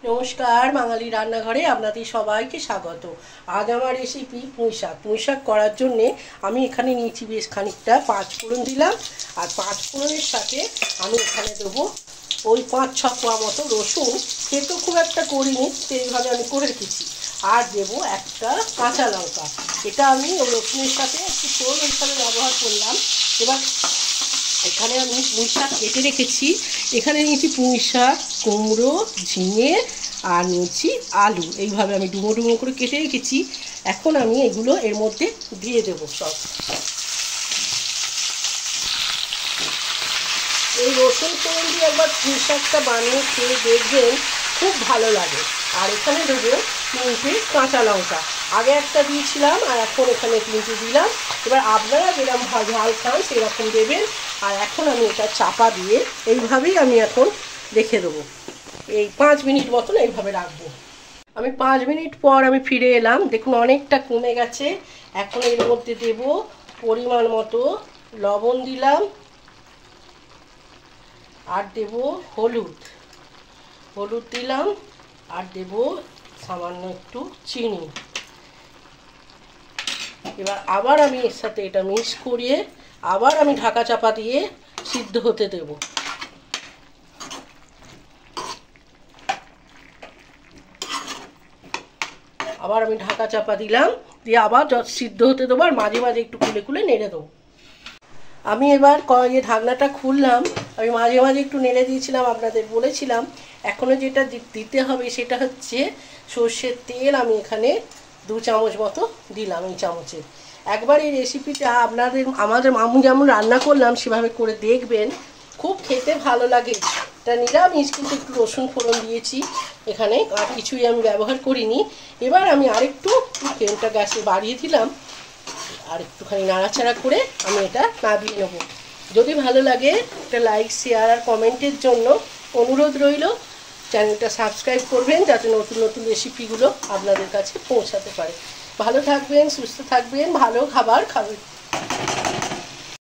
নমস্কার, বাঙালি রান্নাঘরে আপনাদের সবাইকে স্বাগত। আজ আমার রেসিপি পুঁইশাক করার জন্যে আমি এখানে নিয়েছি বেশ খানিকটা পাঁচফোড়ন দিলাম। আর পাঁচফোড়নের সাথে আমি এখানে দেবো ওই 5-6 কোয়া মতো রসুন। খেতে খুব একটা করিনি, সেইভাবে আমি করে রেখেছি। আর দেবো একটা কাঁচা লঙ্কা। এটা আমি ওই রসুনের সাথে একটু ফোড়ন হিসাবে ব্যবহার করলাম। এবার এখানে আমি পুঁইশাক কেটে রেখেছি। এখানে নিয়েছি পুঁইশাক, কুমড়ো, ঝিঙে আর নিয়েছি আলু। এইভাবে আমি ডুমো ডুমো করে কেটে রেখেছি। এখন আমি এগুলো এর মধ্যে দিয়ে দেবো সব। এই রসুন ফোড়ন দিয়ে একবার পুঁইশাকটা বানিয়ে খেয়ে দেখবেন, খুব ভালো লাগে। আর এখানে দেবো 3টে কাঁচা লঙ্কা। আগে একটা দিয়েছিলাম আর এখন এখানে 3টে দিলাম। এবার আপনারা যেরকম ঝাল খান সেরকম দেবেন। আর এখন আমি এটা চাপা দিয়ে এইভাবেই আমি এখন রেখে দেবো। এই 5 মিনিট মতন এইভাবে রাখবো। আমি 5 মিনিট পর আমি ফিরে এলাম। দেখুন অনেকটা কমে গেছে। এখন এর মধ্যে দেব পরিমাণ মতো লবণ দিলাম, আর দেব হলুদ দিলাম, আর দেব সামান্য একটু চিনি। এবার আবার আমি এর সাথে এটা মিক্স করিয়ে আবার আমি ঢাকা চাপা দিয়ে সিদ্ধ হতে দেব। আবার আমি ঢাকা চাপা দিলাম, দিয়ে আবার সিদ্ধ হতে দেবো। আর মাঝে মাঝে একটু খুলে খুলে নেড়ে দেবো। আমি এবার ঢাকনাটা খুললাম। আমি মাঝে মাঝে একটু নেড়ে দিয়েছিলাম, আপনাদের বলেছিলাম। এখনও যেটা দিতে হবে সেটা হচ্ছে সর্ষের তেল। আমি এখানে 2 চামচ মতো দিলাম এই চামচে। একবার এই রেসিপিটা আমাদের মামু যেমন রান্না করলাম সেভাবে করে দেখবেন, খুব খেতে ভালো লাগে। এটা নিরামিষ, কিন্তু একটু রসুন ফোড়ন দিয়েছি এখানে, আর কিছুই আমি ব্যবহার করিনি। এবার আমি আরেকটু ফ্লেমটা গ্যাসে বাড়িয়ে দিলাম, আর একটুখানি নাড়াচাড়া করে আমি এটা নামিয়ে নেবো। যদি ভালো লাগে একটা লাইক, শেয়ার আর কমেন্টের জন্য অনুরোধ রইল। চ্যানেলটা সাবস্ক্রাইব করবেন যাতে নতুন নতুন রেসিপিগুলো আপনাদের কাছে পৌঁছাতে পারে। ভালো থাকবেন, সুস্থ থাকবেন, ভালো খাবার খাবেন।